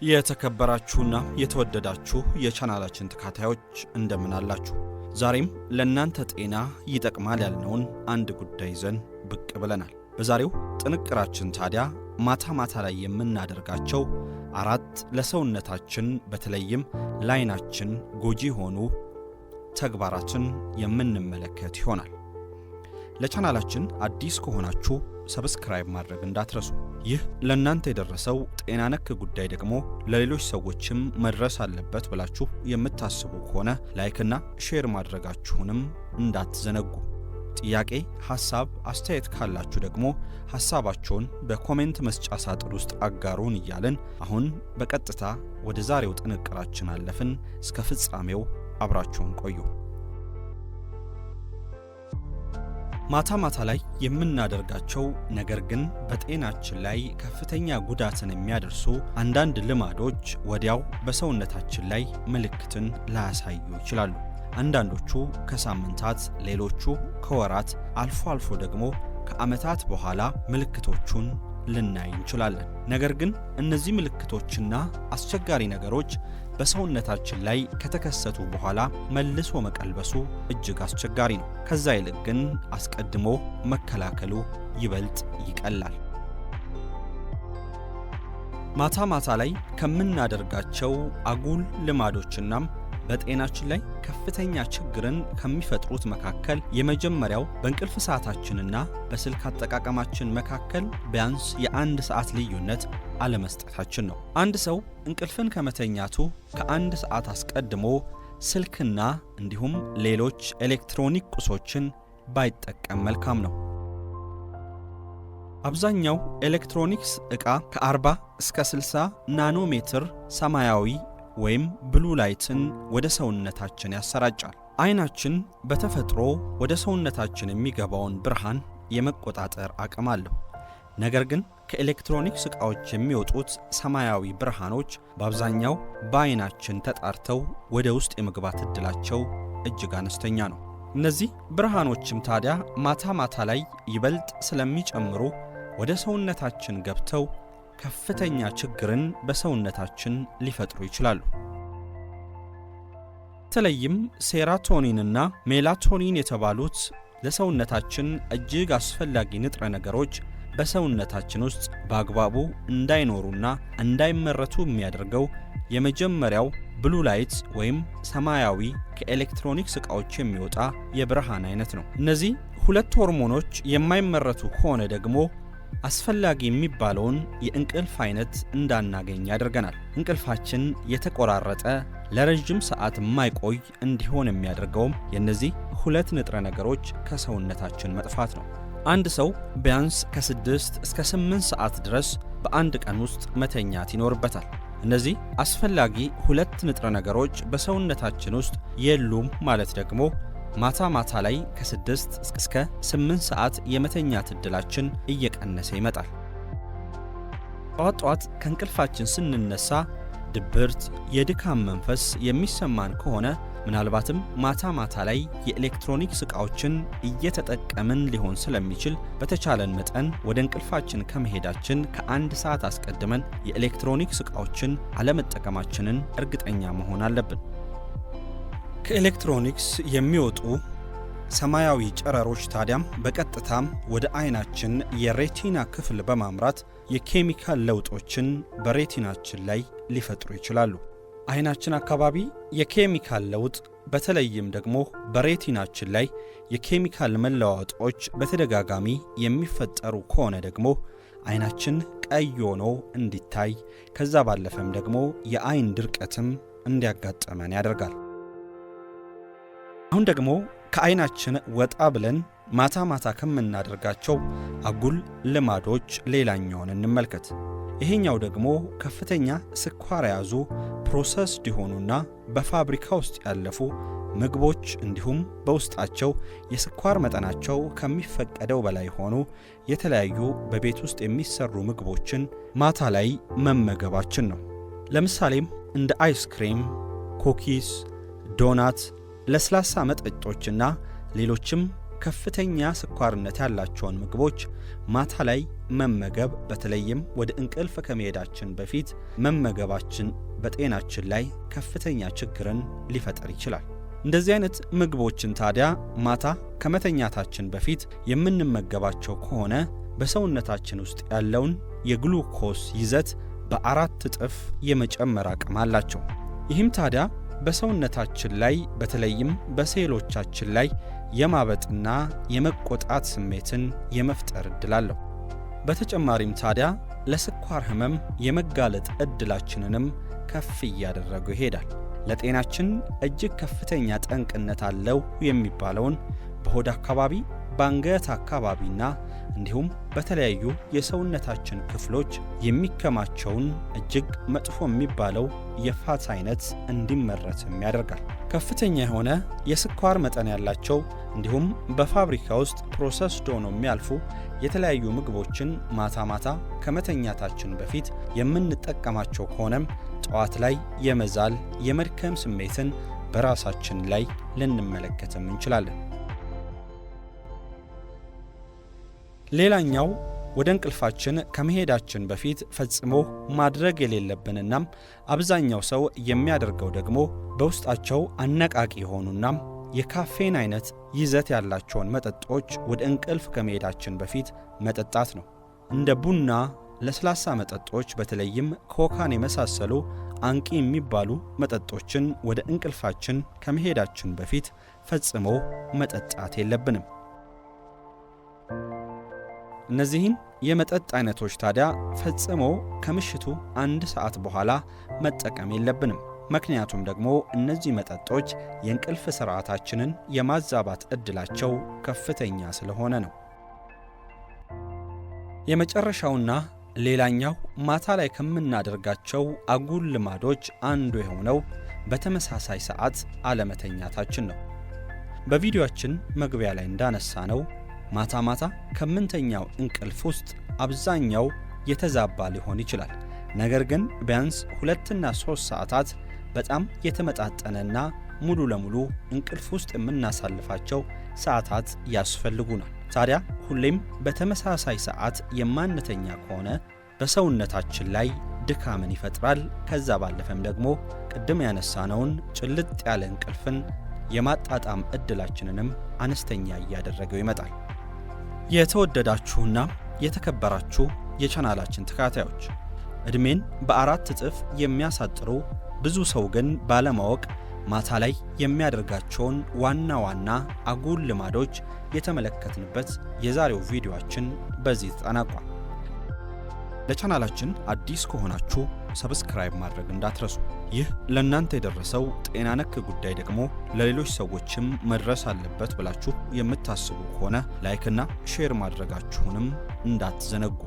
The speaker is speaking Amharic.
የተከበራችሁና የተወደዳችሁ የቻናላችን ተከታታዮች እንደምን አላችሁ? ዛሬም ለእናንተ ጤና ይጠቅማል ያልነውን አንድ ጉዳይ ይዘን ብቅ ብለናል። በዛሬው ጥንቅራችን ታዲያ ማታ ላይ የምናደርጋቸው 4 ለሰውነታችን በተለይም ለዓይናችን ጎጂ ሆኑ ተግባራትን የምንመለከት ይሆናል። ለቻናላችን አዲስ ከሆናችሁ ሰብስክራይብ ማድረግ እንዳትረሱ። ይህ ለእናንተ የደረሰው ጤና ነክ ጉዳይ ደግሞ ለሌሎች ሰዎችም መድረስ አለበት ብላችሁ የምታስቡ ከሆነ ላይክና ሼር ማድረጋችሁንም እንዳትዘነጉ። ጥያቄ፣ ሐሳብ፣ አስተያየት ካላችሁ ደግሞ ሐሳባችሁን በኮሜንት መስጫ ሳጥን ውስጥ አጋሩን እያልን አሁን በቀጥታ ወደ ዛሬው ጥንቅራችን አለፍን። እስከ ፍጻሜው አብራችሁን ቆዩ። ማታ ላይ የምናደርጋቸው ነገር ግን በጤናችን ላይ ከፍተኛ ጉዳትን የሚያደርሱ አንዳንድ ልማዶች ወዲያው በሰውነታችን ላይ ምልክትን ላያሳዩ ይችላሉ። አንዳንዶቹ ከሳምንታት፣ ሌሎቹ ከወራት፣ አልፎ ደግሞ ከዓመታት በኋላ ምልክቶቹን ልናይ እንችላለን። ነገር ግን እነዚህ ምልክቶችና አስቸጋሪ ነገሮች በሰውነታችን ላይ ከተከሰቱ በኋላ መልሶ መቀልበሱ እጅግ አስቸጋሪ ነው። ከዛ ይልቅ ግን አስቀድሞ መከላከሉ ይበልጥ ይቀላል። ማታ ላይ ከምናደርጋቸው አጉል ልማዶችና በጤናችን ላይ ከፍተኛ ችግርን ከሚፈጥሩት መካከል የመጀመሪያው በእንቅልፍ ሰዓታችንና በስልክ አጠቃቀማችን መካከል ቢያንስ የ1 ሰዓት ልዩነት አለመስጠታችን ነው። አንድ ሰው እንቅልፍን ከመተኛቱ ከ1 ሰዓት አስቀድሞ ስልክና እንዲሁም ሌሎች ኤሌክትሮኒክ ቁሶችን ባይጠቀም መልካም ነው። አብዛኛው ኤሌክትሮኒክስ ዕቃ ከ40 እስከ 60 ናኖሜትር ሰማያዊ ወይም ብሉ ላይትን ወደ ሰውነታችን ያሰራጫል። ዓይናችን በተፈጥሮ ወደ ሰውነታችን የሚገባውን ብርሃን የመቆጣጠር አቅም አለው። ነገር ግን ከኤሌክትሮኒክስ ዕቃዎች የሚወጡት ሰማያዊ ብርሃኖች በአብዛኛው በዓይናችን ተጣርተው ወደ ውስጥ የመግባት ዕድላቸው እጅግ አነስተኛ ነው። እነዚህ ብርሃኖችም ታዲያ ማታ ላይ ይበልጥ ስለሚጨምሩ ወደ ሰውነታችን ገብተው ከፍተኛ ችግርን በሰውነታችን ሊፈጥሩ ይችላሉ። በተለይም ሴራቶኒንና ሜላቶኒን የተባሉት ለሰውነታችን እጅግ አስፈላጊ ንጥረ ነገሮች በሰውነታችን ውስጥ በአግባቡ እንዳይኖሩና እንዳይመረቱ የሚያደርገው የመጀመሪያው ብሉ ላይት ወይም ሰማያዊ ከኤሌክትሮኒክስ ዕቃዎች የሚወጣ የብርሃን አይነት ነው። እነዚህ 2 ሆርሞኖች የማይመረቱ ከሆነ ደግሞ አስፈላጊ የሚባለውን የእንቅልፍ አይነት እንዳናገኝ ያደርገናል። እንቅልፋችን የተቆራረጠ ለረጅም ሰዓት የማይቆይ እንዲሆን የሚያደርገውም የእነዚህ 2 ንጥረ ነገሮች ከሰውነታችን መጥፋት ነው። አንድ ሰው ቢያንስ ከ6 እስከ 8 ሰዓት ድረስ በአንድ ቀን ውስጥ መተኛት ይኖርበታል። እነዚህ አስፈላጊ 2 ንጥረ ነገሮች በሰውነታችን ውስጥ የሉም ማለት ደግሞ ማታ ላይ ከ6 እስከ 8 ሰዓት የመተኛት ዕድላችን እየቀነሰ ይመጣል። ጠዋት ከእንቅልፋችን ስንነሳ ድብርት፣ የድካም መንፈስ የሚሰማን ከሆነ ምናልባትም ማታ ላይ የኤሌክትሮኒክስ ዕቃዎችን እየተጠቀምን ሊሆን ስለሚችል በተቻለን መጠን ወደ እንቅልፋችን ከመሄዳችን ከ1 ሰዓት አስቀድመን የኤሌክትሮኒክስ ዕቃዎችን አለመጠቀማችንን እርግጠኛ መሆን አለብን። ከኤሌክትሮኒክስ የሚወጡ ሰማያዊ ጨረሮች ታዲያም በቀጥታም ወደ ዓይናችን የሬቲና ክፍል በማምራት የኬሚካል ለውጦችን በሬቲናችን ላይ ሊፈጥሩ ይችላሉ። ዓይናችን አካባቢ የኬሚካል ለውጥ በተለይም ደግሞ በሬቲናችን ላይ የኬሚካል መለዋወጦች በተደጋጋሚ የሚፈጠሩ ከሆነ ደግሞ ዓይናችን ቀይ ሆኖ እንዲታይ ከዛ ባለፈም ደግሞ የዓይን ድርቀትም እንዲያጋጥመን ያደርጋል። አሁን ደግሞ ከዓይናችን ወጣ ብለን ማታ ከምናደርጋቸው አጉል ልማዶች ሌላኛውን እንመልከት። ይሄኛው ደግሞ ከፍተኛ ስኳር የያዙ ፕሮሰስድ የሆኑና በፋብሪካ ውስጥ ያለፉ ምግቦች እንዲሁም በውስጣቸው የስኳር መጠናቸው ከሚፈቀደው በላይ ሆኑ የተለያዩ በቤት ውስጥ የሚሰሩ ምግቦችን ማታ ላይ መመገባችን ነው። ለምሳሌም እንደ አይስክሬም፣ ኩኪስ፣ ዶናት፣ ለስላሳ መጠጦችና ሌሎችም ከፍተኛ ስኳርነት ያላቸውን ምግቦች ማታ ላይ መመገብ በተለይም ወደ እንቅልፍ ከመሄዳችን በፊት መመገባችን በጤናችን ላይ ከፍተኛ ችግርን ሊፈጠር ይችላል። እንደዚህ አይነት ምግቦችን ታዲያ ማታ ከመተኛታችን በፊት የምንመገባቸው ከሆነ በሰውነታችን ውስጥ ያለውን የግሉኮስ ይዘት በ4 እጥፍ የመጨመር አቅም አላቸው። ይህም ታዲያ በሰውነታችን ላይ በተለይም በሴሎቻችን ላይ የማበጥና የመቆጣት ስሜትን የመፍጠር እድል አለው። በተጨማሪም ታዲያ ለስኳር ህመም የመጋለጥ እድላችንንም ከፍ እያደረገው ይሄዳል። ለጤናችን እጅግ ከፍተኛ ጠንቅነት አለው የሚባለውን በሆድ አካባቢ፣ በአንገት አካባቢና እንዲሁም በተለያዩ የሰውነታችን ክፍሎች የሚከማቸውን እጅግ መጥፎ የሚባለው የፋት አይነት እንዲመረትም ያደርጋል። ከፍተኛ የሆነ የስኳር መጠን ያላቸው እንዲሁም በፋብሪካ ውስጥ ፕሮሰስድ ሆነው የሚያልፉ የተለያዩ ምግቦችን ማታ ማታ ከመተኛታችን በፊት የምንጠቀማቸው ከሆነም ጠዋት ላይ የመዛል የመድከም ስሜትን በራሳችን ላይ ልንመለከትም እንችላለን። ሌላኛው ወደ እንቅልፋችን ከመሄዳችን በፊት ፈጽሞ ማድረግ የሌለብንና አብዛኛው ሰው የሚያደርገው ደግሞ በውስጣቸው አነቃቂ የሆኑና የካፌን አይነት ይዘት ያላቸውን መጠጦች ወደ እንቅልፍ ከመሄዳችን በፊት መጠጣት ነው። እንደ ቡና፣ ለስላሳ መጠጦች በተለይም ኮካን የመሳሰሉ አንቂ የሚባሉ መጠጦችን ወደ እንቅልፋችን ከመሄዳችን በፊት ፈጽሞ መጠጣት የለብንም። እነዚህን የመጠጥ አይነቶች ታዲያ ፈጽሞ ከምሽቱ 1 ሰዓት በኋላ መጠቀም የለብንም። ምክንያቱም ደግሞ እነዚህ መጠጦች የእንቅልፍ ስርዓታችንን የማዛባት እድላቸው ከፍተኛ ስለሆነ ነው። የመጨረሻውና ሌላኛው ማታ ላይ ከምናደርጋቸው አጉል ልማዶች አንዱ የሆነው በተመሳሳይ ሰዓት አለመተኛታችን ነው። በቪዲዮአችን መግቢያ ላይ እንዳነሳ ነው ማታ ማታ ከምንተኛው እንቅልፍ ውስጥ አብዛኛው የተዛባ ሊሆን ይችላል። ነገር ግን ቢያንስ 2 እና 3 ሰዓታት በጣም የተመጣጠነና ሙሉ ለሙሉ እንቅልፍ ውስጥ የምናሳልፋቸው ሰዓታት ያስፈልጉናል። ታዲያ ሁሌም በተመሳሳይ ሰዓት የማንተኛ ከሆነ በሰውነታችን ላይ ድካምን ይፈጥራል። ከዛ ባለፈም ደግሞ ቅድም ያነሳነውን ጭልጥ ያለ እንቅልፍን የማጣጣም እድላችንንም አነስተኛ እያደረገው ይመጣል። የተወደዳችሁና የተከበራችሁ የቻናላችን ተከታታዮች እድሜን በ4 እጥፍ የሚያሳጥሩ ብዙ ሰው ግን ባለማወቅ ማታ ላይ የሚያደርጋቸውን ዋና ዋና አጉል ልማዶች የተመለከትንበት የዛሬው ቪዲዮአችን በዚህ ተጠናቋል። ለቻናላችን አዲስ ከሆናችሁ ሰብስክራይብ ማድረግ እንዳትረሱ። ይህ ለእናንተ የደረሰው ጤና ነክ ጉዳይ ደግሞ ለሌሎች ሰዎችም መድረስ አለበት ብላችሁ የምታስቡ ከሆነ ላይክና ሼር ማድረጋችሁንም እንዳትዘነጉ።